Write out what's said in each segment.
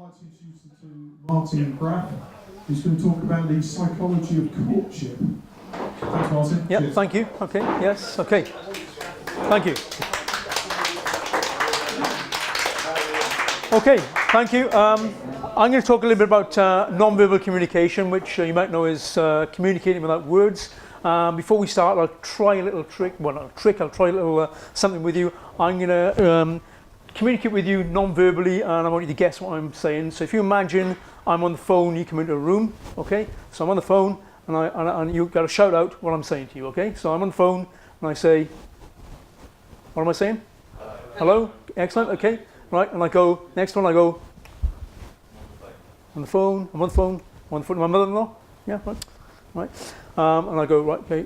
like to introduce you to Martin Graff, who's going to talk about the psychology of courtship. Thanks, Martin. Yeah, cheers. thank you. Okay, yes, okay. Thank you. Okay, thank you. I'm going to talk a little bit about non-verbal communication, which you might know is communicating without words. Before we start, I'll try a little trick. Well, not a trick, I'll try a little something with you. I'm going to communicate with you non-verbally, and I want you to guess what I'm saying. So if you imagine I'm on the phone, you come into a room, okay? So I'm on the phone, and you've got to shout out what I'm saying to you, okay? So I'm on the phone, and I say, what am I saying? Hello? Excellent, okay. Right, and I go, next one I go, on the phone, I'm on the phone, I'm on the phone to my mother-in-law, yeah, right. And I go, right, okay.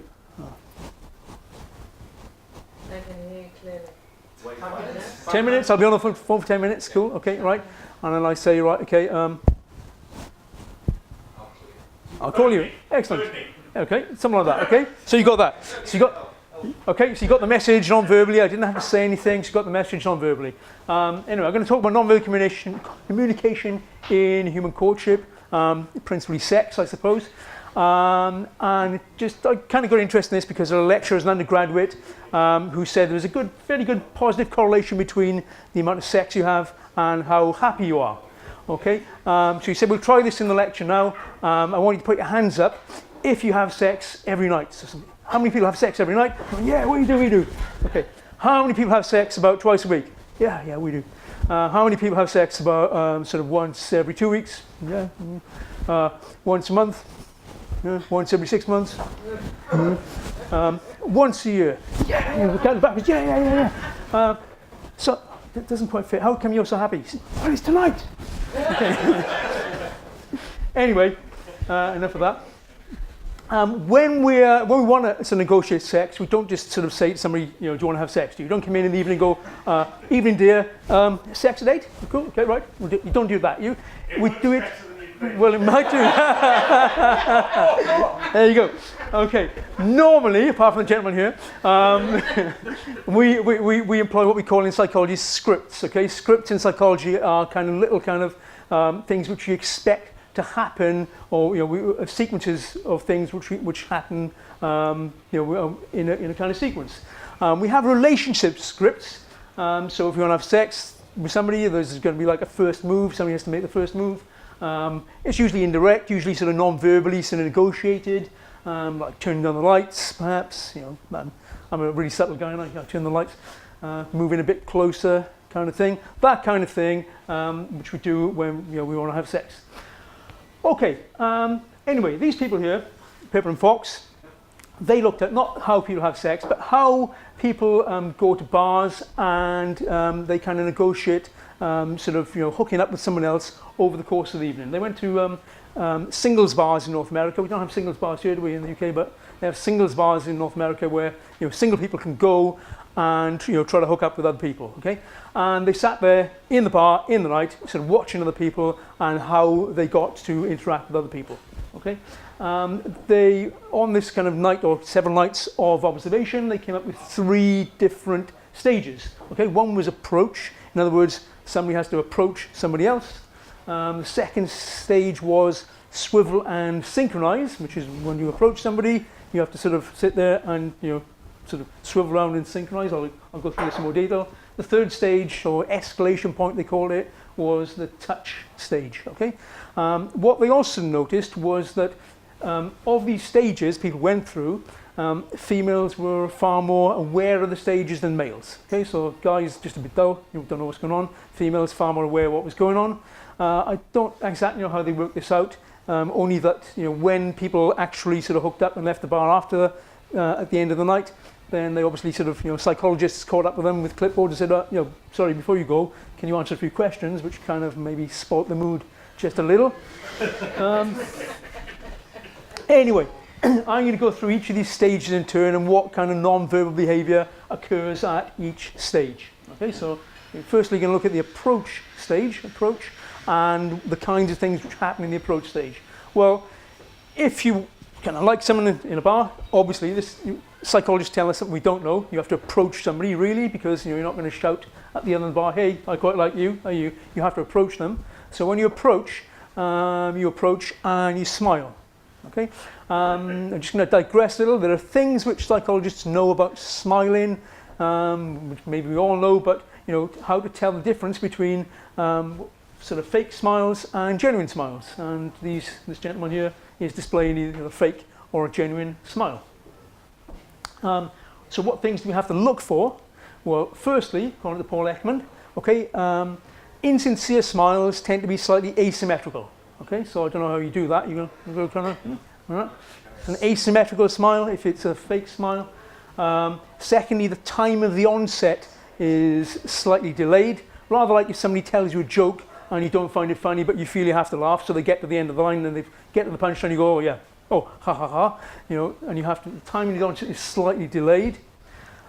I can hear you clearly. 10 minutes, I'll be on the phone for 10 minutes, cool, okay, right. And then I say, right, okay, I'll call you, excellent. Okay, something like that, okay. So you got that. So you got, okay, so you got the message non-verbally. I didn't have to say anything, so you got the message non-verbally. Anyway, I'm going to talk about non-verbal communication in human courtship, principally sex, I suppose. And just I kind of got interested in this because a lecturer as an undergraduate who said there was a very good positive correlation between the amount of sex you have and how happy you are. Okay, so he said we'll try this in the lecture now. I want you to put your hands up if you have sex every night. So how many people have sex every night? Yeah, we do. Okay, how many people have sex about twice a week? Yeah, we do. How many people have sex about sort of once every 2 weeks? Yeah. Once a month? Once every 6 months? Once a year? Yeah. Count backwards. Yeah. So that doesn't quite fit. How come you're so happy? Oh, it's tonight. Okay. Anyway, enough of that. When we want to negotiate sex, we don't just sort of say to somebody, do you want to have sex? You don't come in the evening and go, evening dear, sex date? Cool, okay, right. You don't do that. We do it. Well, it might do. There you go. Okay. Normally, apart from the gentleman here, we employ what we call in psychology scripts. Okay, scripts in psychology are little things which you expect to happen, or sequences of things which happen, in a kind of sequence. We have relationship scripts. So if you want to have sex with somebody, there's going to be like a first move. Somebody has to make the first move. It's usually indirect, usually sort of non-verbally, sort of negotiated, like turning down the lights, perhaps. I'm a really subtle guy, and I turn the lights, moving a bit closer, kind of thing. That kind of thing, which we do when we want to have sex. Okay. Anyway, these people here, Pippa and Fox, they looked at not how people have sex, but how people go to bars and they kind of negotiate. Hooking up with someone else over the course of the evening. They went to singles bars in North America. We don't have singles bars here, do we, in the UK? But they have singles bars in North America where single people can go and try to hook up with other people. Okay, and they sat there in the bar in the night, sort of watching other people and how they got to interact with other people. Okay, they on this kind of night or 7 nights of observation, they came up with 3 different stages. Okay, one was approach. In other words, somebody has to approach somebody else. The second stage was swivel and synchronize, which is when you approach somebody, you have to sort of sit there and sort of swivel around and synchronize. I'll go through this in more detail. The third stage, or escalation point they called it, was the touch stage. Okay. What they also noticed was that of these stages people went through, females were far more aware of the stages than males. Okay, so guys just a bit dull, you don't know what's going on. Females far more aware of what was going on. I don't exactly know how they worked this out. Only that when people actually sort of hooked up and left the bar after at the end of the night, then they obviously sort of psychologists caught up with them with clipboards and said, sorry, before you go, can you answer a few questions, which kind of maybe spoilt the mood just a little. Anyway. I'm going to go through each of these stages in turn and what kind of non-verbal behaviour occurs at each stage. Okay, so firstly, you're going to look at the approach stage, and the kinds of things which happen in the approach stage. Well, if you kind of like someone in a bar, obviously psychologists tell us that we don't know. You have to approach somebody really, because you're not going to shout at the end of the bar, hey, I quite like you. Are you? You have to approach them. So when you approach and you smile. Okay. I'm just going to digress a little. There are things which psychologists know about smiling, which maybe we all know, but how to tell the difference between sort of fake smiles and genuine smiles. And this gentleman here is displaying either a fake or a genuine smile. So what things do we have to look for? Well, firstly, according to Paul Ekman, okay, insincere smiles tend to be slightly asymmetrical. Okay, so I don't know how you do that. You're going to kind of, right? It's an asymmetrical smile if it's a fake smile. Secondly, the time of the onset is slightly delayed, rather like if somebody tells you a joke and you don't find it funny, but you feel you have to laugh, so they get to the end of the line and they get to the punchline and you go, oh yeah, oh ha ha ha, and you have to. The time of the onset is slightly delayed.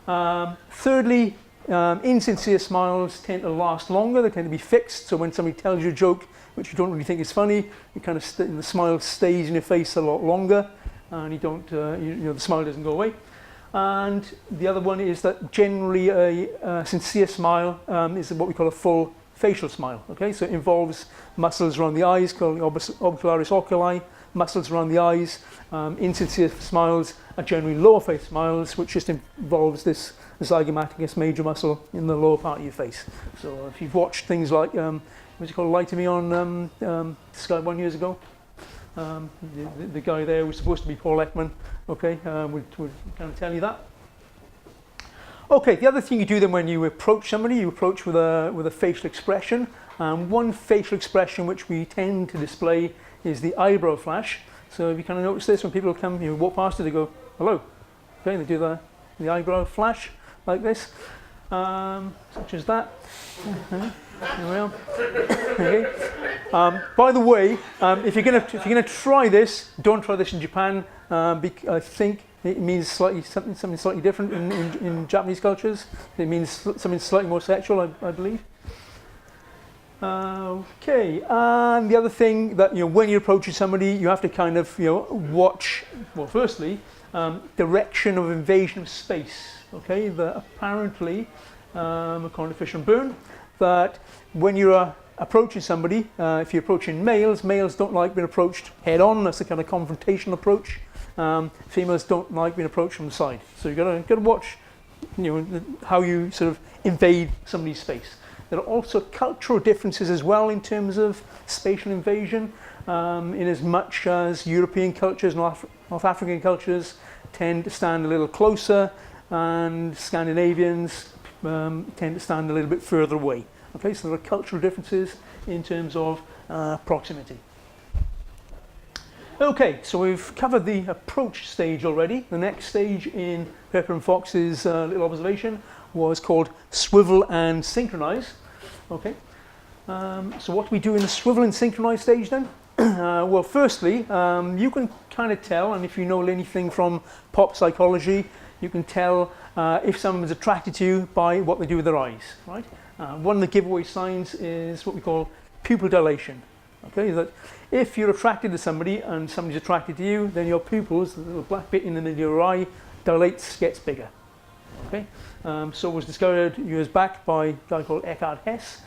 Thirdly, insincere smiles tend to last longer. They tend to be fixed. So when somebody tells you a joke which you don't really think is funny, you kind of the smile stays in your face a lot longer, and you don't, the smile doesn't go away. And the other one is that generally a sincere smile is what we call a full facial smile. Okay, so it involves muscles around the eyes called orbicularis oculi, muscles around the eyes. Insincere smiles are generally lower face smiles, which just involves this zygomaticus major muscle in the lower part of your face. So if you've watched things like, what's it called, Lie to Me on Sky 1 years ago, the guy there was supposed to be Paul Ekman, okay, would kind of tell you that. Okay, the other thing you do then when you approach somebody, you approach with a facial expression. One facial expression which we tend to display is the eyebrow flash. So if you kind of notice this, when people come, walk past it, they go, hello. Okay, they do the eyebrow flash like this, such as that. There we are. Okay. By the way, if you're gonna try this, don't try this in Japan. I think it means something slightly different in Japanese cultures. It means something slightly more sexual, I believe. Okay, and the other thing that when you're approaching somebody, you have to kind of watch. Well, firstly, direction of invasion of space. Okay, that apparently, according to Fisher and Byrne, that when you're approaching somebody, if you're approaching males don't like being approached head on. That's a kind of confrontational approach. Females don't like being approached from the side. So you've got to watch, how you sort of invade somebody's space. There are also cultural differences as well in terms of spatial invasion, in as much as European cultures, North African cultures tend to stand a little closer, and Scandinavians tend to stand a little bit further away. Okay, so there are cultural differences in terms of proximity. Okay, so we've covered the approach stage already. The next stage in Pepper and Fox's little observation was called swivel and synchronize. Okay, so what do we do in the swivel and synchronize stage then? Well, firstly, you can kind of tell, and if you know anything from pop psychology, you can tell if someone's attracted to you by what they do with their eyes, right? One of the giveaway signs is what we call pupil dilation. Okay, that if you're attracted to somebody and somebody's attracted to you, then your pupils, the little black bit in the middle of your eye, dilates, gets bigger. Okay, so it was discovered years back by a guy called Eckhard Hess.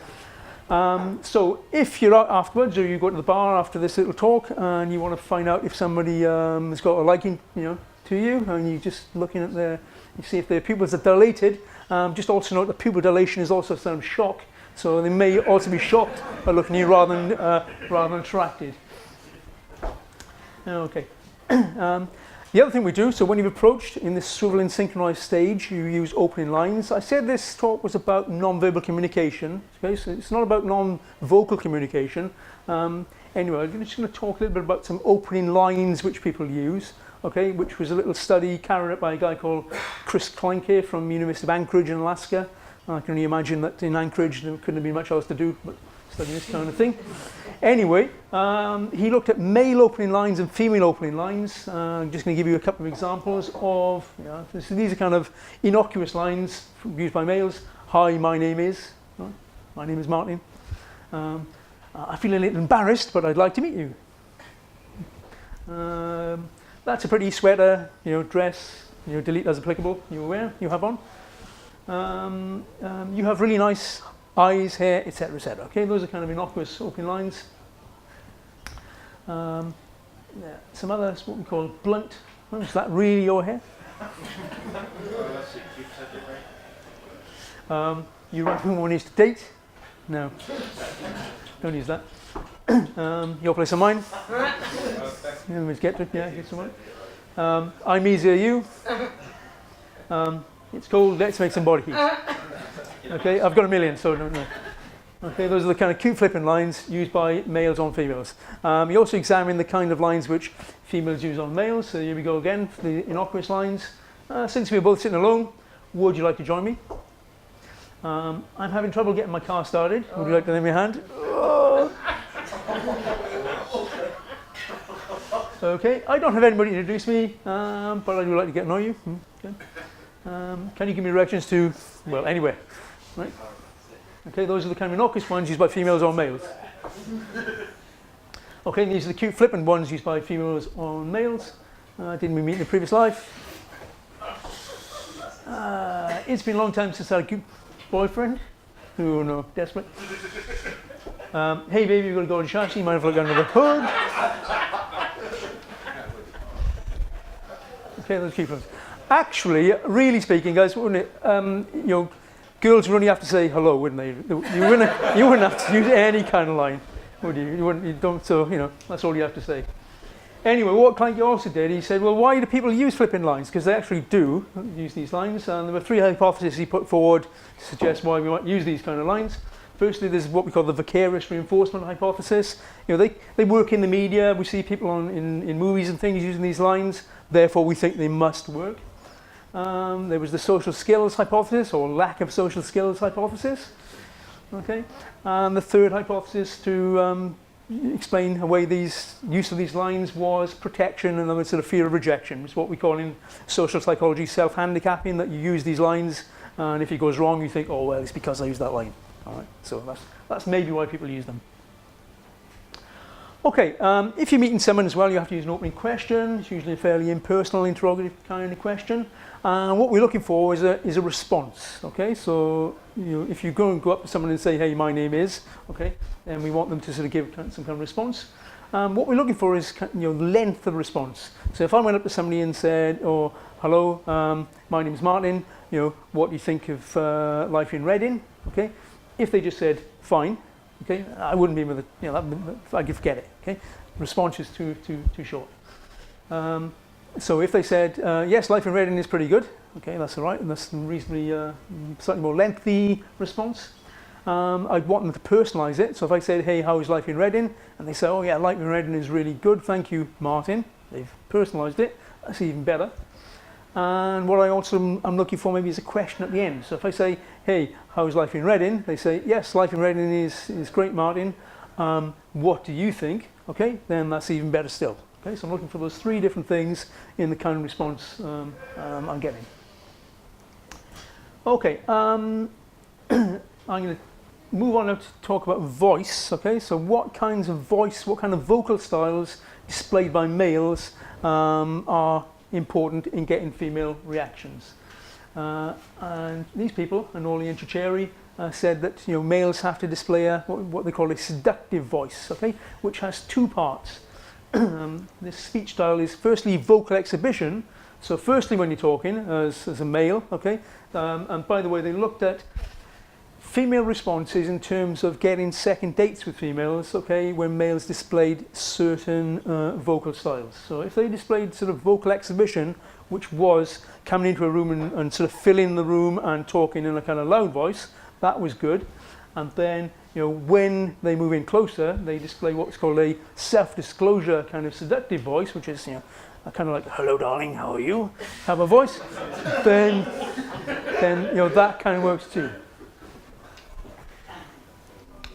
So if you're out afterwards, or you go to the bar after this little talk, and you want to find out if somebody has got a liking, to you, and you're just looking at you see if their pupils are dilated. Just also note that pupil dilation is also a sign of shock. So they may also be shocked by looking at you rather than attracted. Okay. The other thing we do, so when you've approached in this swivel and synchronized stage, you use opening lines. I said this talk was about non-verbal communication. Okay, so it's not about non-vocal communication. Anyway, I'm just going to talk a little bit about some opening lines which people use. Okay, which was a little study carried out by a guy called Chris Kleinke from University of Anchorage in Alaska. I can only imagine that in Anchorage there couldn't have been much else to do but study this kind of thing. Anyway, he looked at male opening lines and female opening lines. I'm just going to give you a couple of examples of, these are kind of innocuous lines used by males. Hi, my name is. My name is Martin. I feel a little embarrassed, but I'd like to meet you. That's a pretty sweater, dress. You know, delete as applicable. You aware? You have on. You have really nice eyes, hair, etc., etc. Okay, those are kind of innocuous opening lines. Yeah, some others, what we call blunt. Oh, is that really your hair? You write whom one needs to date? No, don't use that. Your place or mine? Let's get to it. Yeah, get someone. I'm easier you. It's cold. Let's make some body heat. Okay, I've got a million, so don't know. Okay, those are the kind of cute flipping lines used by males on females. You also examine the kind of lines which females use on males. So here we go again for the innocuous lines. Since we're both sitting alone, would you like to join me? I'm having trouble getting my car started. Would you like to lend me a hand? Oh. Okay, I don't have anybody to introduce me, but I would like to get to know you. Okay. Can you give me directions to, well, anywhere? Right. Okay, those are the kind of innocuous ones used by females or males. Okay, these are the cute flippant ones used by females or males. Didn't we meet in a previous life? It's been a long time since I had a cute boyfriend. Oh no, desperate. Hey baby, we've got to go to chassis. You mind if I look under the hood? Okay, those cute ones. Actually, really speaking, guys, wouldn't it? You know, girls would only have to say hello, wouldn't they? You wouldn't have to use any kind of line, would you? You don't. So you know, that's all you have to say. Anyway, what Clanky also did, he said, well, why do people use flipping lines? Because they actually do use these lines, and there were 3 hypotheses he put forward to suggest why we might use these kind of lines. Firstly, there's what we call the vicarious reinforcement hypothesis. You know, they work in the media. We see people in movies and things using these lines. Therefore, we think they must work. There was the social skills hypothesis, or lack of social skills hypothesis. Okay, and the third hypothesis to explain away these use of these lines was protection, and another sort of fear of rejection. It's what we call in social psychology self-handicapping, that you use these lines, and if it goes wrong, you think, oh well, it's because I used that line. All right, so that's maybe why people use them. Okay, if you're meeting someone as well, you have to use an opening question. It's usually a fairly impersonal, interrogative kind of question. And what we're looking for is a response. Okay, so if you go up to someone and say, "Hey, my name is," okay, and we want them to sort of give some kind of response. What we're looking for is length of response. So if I went up to somebody and said, "Oh, hello, my name is Martin. What do you think of life in Reading?" Okay, if they just said, "Fine." Okay, I wouldn't be with it. I could forget it. Okay, response is too short. So if they said yes, life in Reading is pretty good. Okay, that's all right, and that's a reasonably slightly more lengthy response. I'd want them to personalise it. So if I said, "Hey, how is life in Reading?" and they say, "Oh yeah, life in Reading is really good. Thank you, Martin." They've personalised it. That's even better. And what I'm looking for maybe is a question at the end. So if I say, "Hey, how's life in Reading?" they say, "Yes, life in Reading is great, Martin. What do you think?" Okay, then that's even better still. Okay, so I'm looking for those 3 different things in the kind of response I'm getting. Okay, I'm going to move on now to talk about voice. Okay, so what kind of vocal styles displayed by males are important in getting female reactions. And these people, Anoli and Cicceri, said that males have to display what they call a seductive voice, okay, which has 2 parts. This speech style is firstly vocal exhibition. So firstly when you're talking as a male, okay, and by the way, they looked at female responses in terms of getting second dates with females, okay, when males displayed certain vocal styles. So if they displayed sort of vocal exhibition, which was coming into a room and sort of filling the room and talking in a kind of loud voice, that was good. And then, when they move in closer, they display what's called a self-disclosure kind of seductive voice, which is, a kind of like, "Hello, darling, how are you?" have a voice. then that kind of works too.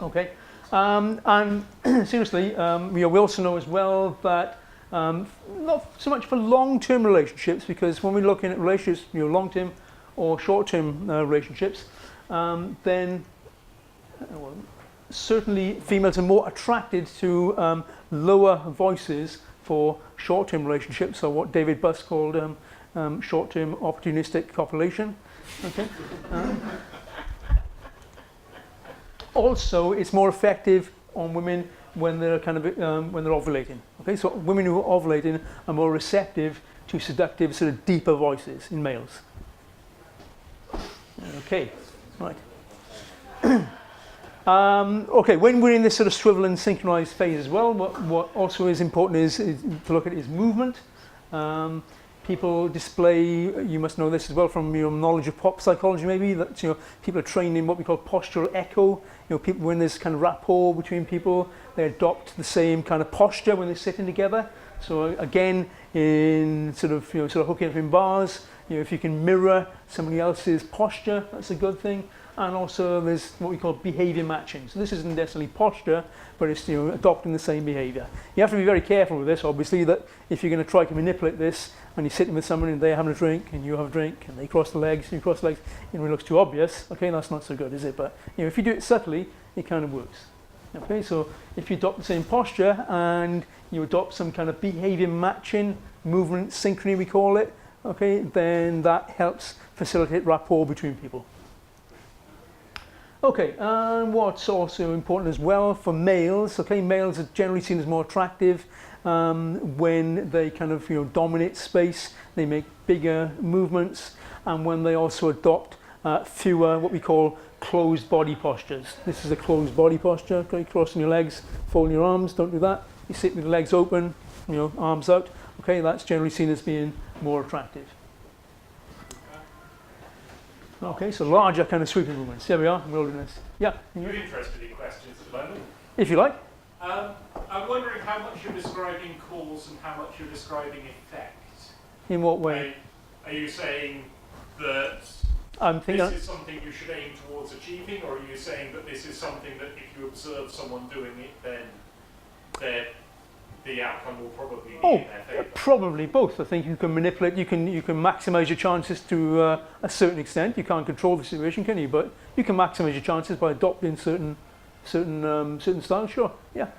Okay, and seriously, we also know as well that not so much for long-term relationships, because when we're looking at relationships, long-term or short-term relationships, then certainly females are more attracted to lower voices for short-term relationships, or what David Buss called short-term opportunistic copulation. Okay. Also, it's more effective on women when they're when they're ovulating. Okay, so women who are ovulating are more receptive to seductive, sort of deeper voices in males. Okay, right. Okay, when we're in this sort of swivel and synchronized phase as well, what also is important is to look at is movement. People display, you must know this as well from your knowledge of pop psychology maybe, that people are trained in what we call postural echo. People, when there's kind of rapport between people, they adopt the same kind of posture when they're sitting together. So again, in sort of hooking up in bars, if you can mirror somebody else's posture, that's a good thing. And also there's what we call behavior matching. So this isn't necessarily posture, but it's adopting the same behavior. You have to be very careful with this, obviously, that if you're going to try to manipulate this and you're sitting with someone and they're having a drink and you have a drink and they cross the legs and you cross the legs, it looks too obvious, okay, that's not so good, is it? But if you do it subtly, it kind of works. Okay, so if you adopt the same posture and you adopt some kind of behavior matching, movement synchrony we call it, okay, then that helps facilitate rapport between people. Okay, and what's also important as well for males, okay, males are generally seen as more attractive when they kind of dominate space, they make bigger movements, and when they also adopt fewer what we call closed body postures. This is a closed body posture, okay, crossing your legs, folding your arms, don't do that. You sit with the legs open, arms out, okay, that's generally seen as being more attractive. Okay, so larger kind of sweeping movements. There we are, wilderness. Yeah. You're interested in questions at the moment? If you like. I'm wondering how much you're describing cause and how much you're describing effect. In what way? Are you saying that this is something you should aim towards achieving, or are you saying that this is something that if you observe someone doing it, then the outcome will probably be in their favour? Probably both. I think you can manipulate, you can maximise your chances to a certain extent. You can't control the situation, can you? But you can maximise your chances by adopting certain styles. Sure. Yeah.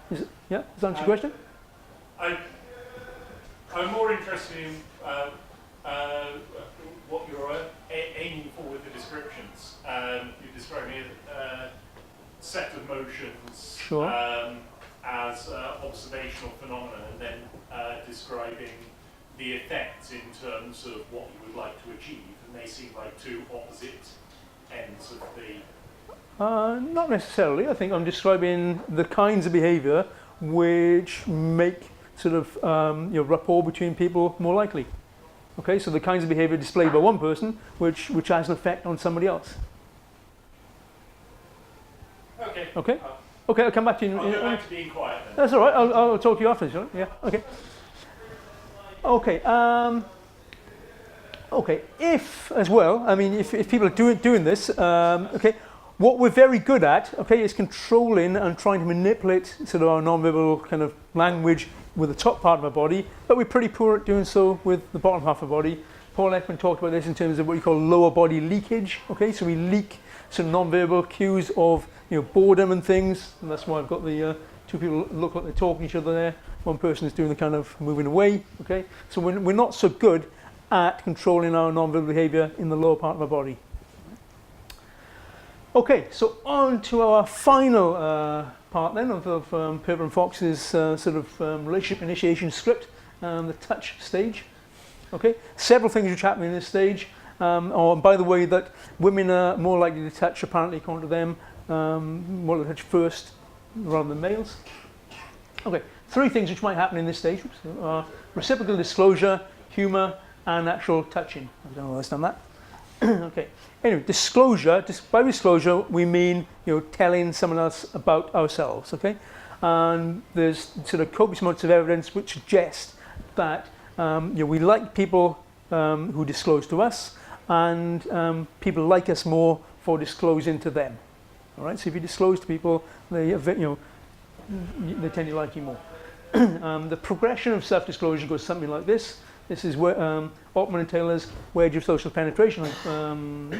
Does that answer your question? I'm more interested in what you're aiming for with the descriptions. You're describing a set of motions. Sure. As observational phenomena, and then describing the effects in terms of what you would like to achieve, and they seem like two opposite ends of the... Not necessarily. I think I'm describing the kinds of behaviour which make sort of rapport between people more likely. Okay, so the kinds of behaviour displayed by one person which has an effect on somebody else. Okay. Okay. Okay, I'll come back to you. I'll go back to being quiet then. That's all right. I'll talk to you after. Right? Yeah. Okay. Okay. Okay. If as well, I mean, if people are doing this, okay, what we're very good at, okay, is controlling and trying to manipulate sort of our non-verbal kind of language with the top part of our body, but we're pretty poor at doing so with the bottom half of our body. Paul Ekman talked about this in terms of what you call lower body leakage. Okay, so we leak some non-verbal cues of boredom and things, and that's why I've got the two people look like they're talking to each other there. One person is doing the kind of moving away. Okay, so we're not so good at controlling our non-verbal behaviour in the lower part of our body. Okay, so on to our final part then of Purple and Fox's sort of relationship initiation script, the touch stage. Okay, several things which happen in this stage. By the way, that women are more likely to touch, apparently, according to them, more likely to touch first rather than males. Okay, three things which might happen in this stage are reciprocal disclosure, humour, and actual touching. I don't know why I've done that. Okay. Anyway, disclosure. By disclosure, we mean telling someone else about ourselves. Okay, and there's sort of copious amounts of evidence which suggest that we like people who disclose to us, and people like us more for disclosing to them. All right. So if you disclose to people, they tend to like you more. The progression of self-disclosure goes something like this. This is where Altman and Taylor's wedge of social penetration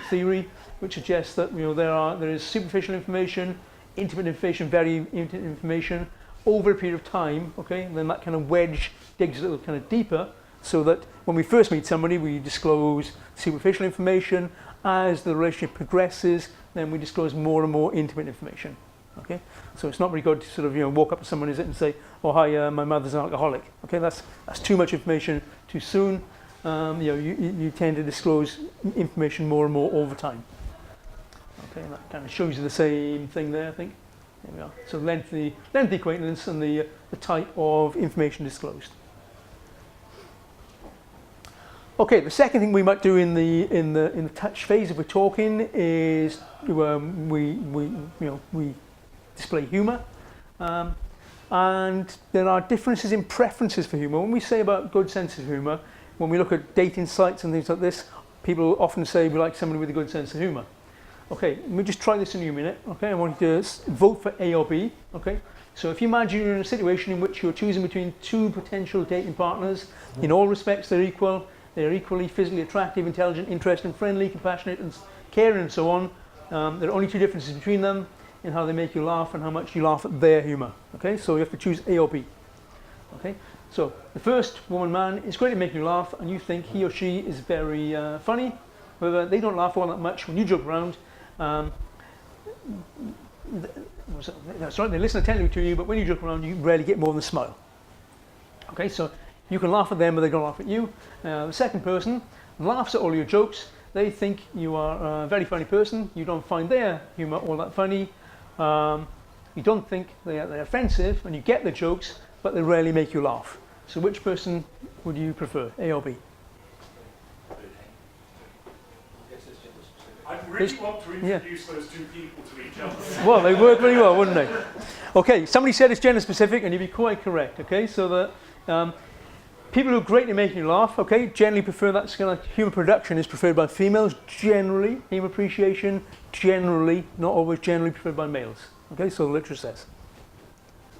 theory, which suggests that there is superficial information, intimate information, very intimate information over a period of time. Okay, and then that kind of wedge digs a little kind of deeper, so that when we first meet somebody, we disclose superficial information. As the relationship progresses, then we disclose more and more intimate information. Okay, so it's not very good to sort of walk up to someone and say, "Oh hi, my mother's an alcoholic." Okay, that's too much information too soon. You tend to disclose information more and more over time. Okay, and that kind of shows you the same thing there, I think. There we are. So lengthy acquaintance and the type of information disclosed. Okay, the second thing we might do in the touch phase, if we're talking, is we display humour, and there are differences in preferences for humour. When we say about good sense of humour, when we look at dating sites and things like this, people often say we like somebody with a good sense of humour. Okay, let me just try this in a minute. Okay, I want you to vote for A or B. Okay, so if you imagine you're in a situation in which you're choosing between two potential dating partners, in all respects they're equal. They're equally physically attractive, intelligent, interesting, friendly, compassionate, and caring, and so on. There are only two differences between them in how they make you laugh and how much you laugh at their humour. Okay, so you have to choose A or B. Okay, so the first woman, man is great at making you laugh, and you think he or she is very funny. However, they don't laugh all that much when you joke around. That's right, they listen attentively to you, but when you joke around, you rarely get more than a smile. Okay, so you can laugh at them, but they don't laugh at you. The second person laughs at all your jokes. They think you are a very funny person. You don't find their humour all that funny. You don't think they're offensive, and you get the jokes, but they rarely make you laugh. So which person would you prefer, A or B? I really want to introduce those two people to each other. Well, they work very well, wouldn't they? Okay, somebody said it's gender specific, and you'd be quite correct. Okay, so that people who are great at making you laugh, okay, generally prefer that kind of humour production is preferred by females. Generally, humour appreciation, generally, not always generally preferred by males. Okay, so the literature says.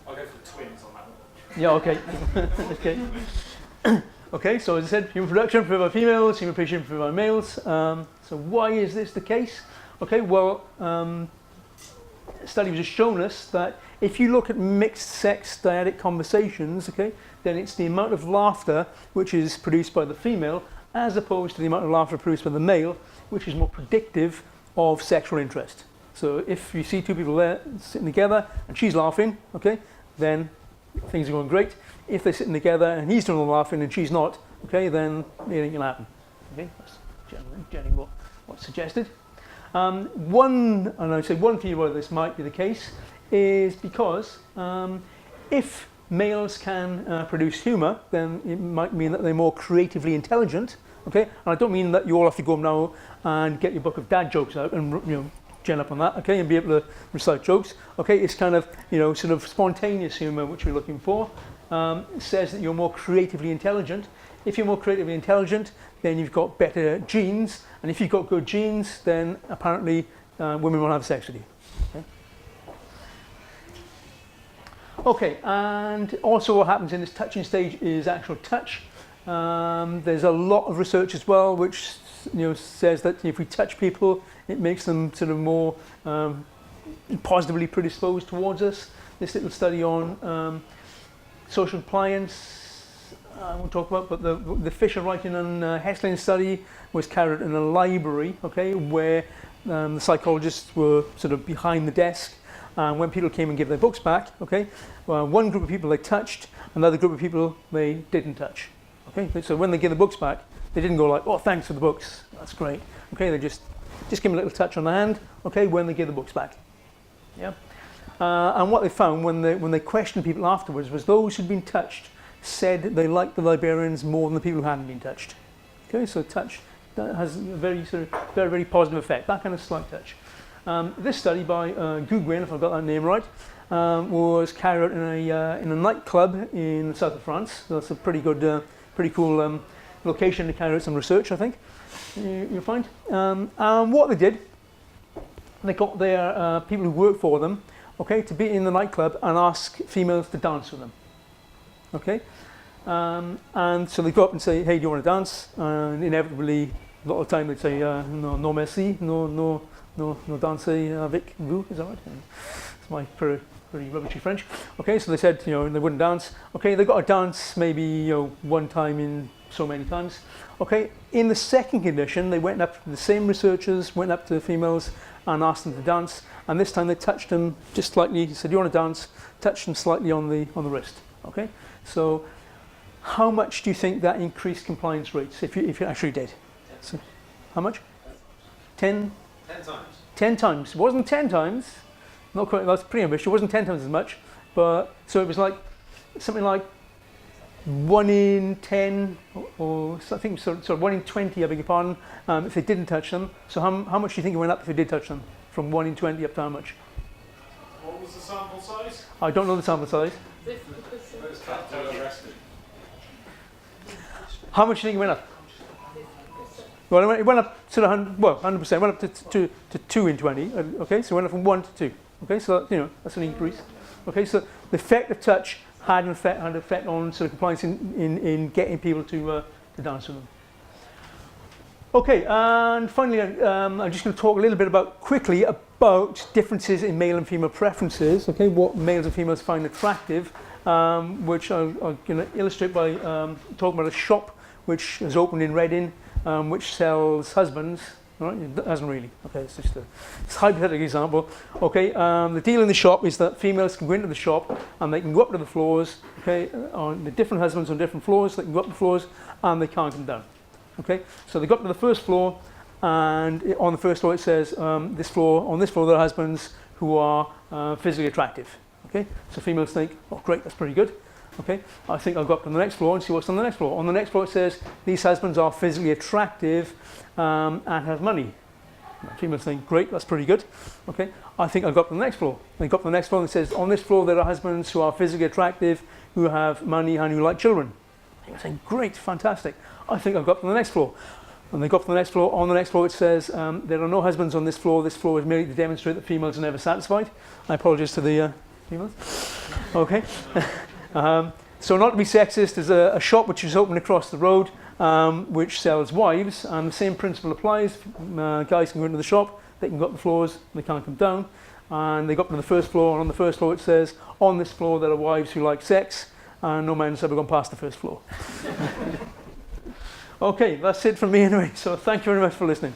I'll go for the twins on that one. Yeah, okay. Okay. Okay, so as I said, humour production preferred by females, humour appreciation preferred by males. So why is this the case? Okay, well, studies have shown us that if you look at mixed sex dyadic conversations, okay, then it's the amount of laughter which is produced by the female as opposed to the amount of laughter produced by the male, which is more predictive of sexual interest. So if you see two people there sitting together and she's laughing, okay, then things are going great. If they're sitting together and he's doing all the laughing and she's not, okay, then it ain't gonna happen. Okay, that's generally what's suggested. One theory why this might be the case is because if males can produce humour, then it might mean that they're more creatively intelligent. Okay, and I don't mean that you all have to go now and get your book of dad jokes out and gen up on that. Okay, and be able to recite jokes. Okay, it's kind of sort of spontaneous humour which we're looking for. It says that you're more creatively intelligent. If you're more creatively intelligent, then you've got better genes, and if you've got good genes, then apparently women will have sex with you. Okay, and also what happens in this touching stage is actual touch. There's a lot of research as well which says that if we touch people, it makes them sort of more positively predisposed towards us. This little study on social compliance, I won't talk about, but the Fisher, Wrighton and Hesslin study was carried out in a library, okay, where the psychologists were sort of behind the desk, and when people came and gave their books back, okay, one group of people they touched, another group of people they didn't touch. Okay, so when they gave the books back, they didn't go like, "Oh, thanks for the books, that's great." Okay, they just give them a little touch on the hand, okay, when they give the books back. Yeah. And what they found when they questioned people afterwards was those who'd been touched said they liked the librarians more than the people who hadn't been touched. Okay, so touch that has a very very positive effect. That kind of slight touch. This study by Guguen, if I've got that name right, was carried out in a nightclub in the south of France. So that's a pretty good, pretty cool location to carry out some research, I think. You'll find. And what they did, they got their people who worked for them, okay, to be in the nightclub and ask females to dance with them. Okay, and so they go up and say, "Hey, do you want to dance?" And inevitably, a lot of the time they'd say, "No, merci, no danser avec vous." Is that right? It's my pretty rubbishy French. Okay, so they said, they wouldn't dance. Okay, they got to dance maybe one time in so many times. Okay, in the second condition, they went up, the same researchers went up to the females and asked them to dance, and this time they touched them just slightly. He said, "You want to dance?" Touched them slightly on the wrist. Okay, so how much do you think that increased compliance rates if you actually did? So, how much? 10? 10 times. 10 times. It wasn't 10 times. Not quite. That's pretty ambitious. It wasn't 10 times as much, but so it was like something like 1 in 10, or I think so 1 in 20. I beg your pardon. If they didn't touch them. So how much do you think it went up if they did touch them? From 1 in 20 up to how much? What was the sample size? I don't know the sample size. 50%. How much do you think it went up? Well, it went up to 100%. It went up to 2 in 20. Okay, so it went up from 1 to 2. Okay, so that's an increase. Okay, so the effect of touch had an effect on sort of compliance in getting people to dance with them. Okay, and finally, I'm just going to talk a little bit quickly about differences in male and female preferences. Okay, what males and females find attractive, which I'm going to illustrate by talking about a shop which has opened in Reading, which sells husbands. Right? It doesn't really. Okay, it's just a hypothetical example. Okay, the deal in the shop is that females can go into the shop and they can go up to the floors. Okay, on the different husbands on different floors, they can go up the floors and they can't come down. Okay, so they go up to the first floor, and on the first floor it says on this floor there are husbands who are physically attractive. Okay, so females think, oh great, that's pretty good. Okay, I think I'll go up to the next floor and see what's on the next floor. On the next floor it says these husbands are physically attractive and have money. Females think, great, that's pretty good. Okay, I think I'll go up to the next floor. They go up to the next floor and it says on this floor there are husbands who are physically attractive, who have money and who like children. Females think, great, fantastic. I think I'll go up to the next floor. And they go up to the next floor. On the next floor it says there are no husbands on this floor. This floor is merely to demonstrate that females are never satisfied. I apologise to the females. Okay. So not to be sexist, there's a shop which is open across the road which sells wives, and the same principle applies. Guys can go into the shop, they can go up the floors, they can't come down, and they go up to the first floor, and on the first floor it says on this floor there are wives who like sex, and no man's ever gone past the first floor. Okay, that's it from me anyway, so thank you very much for listening.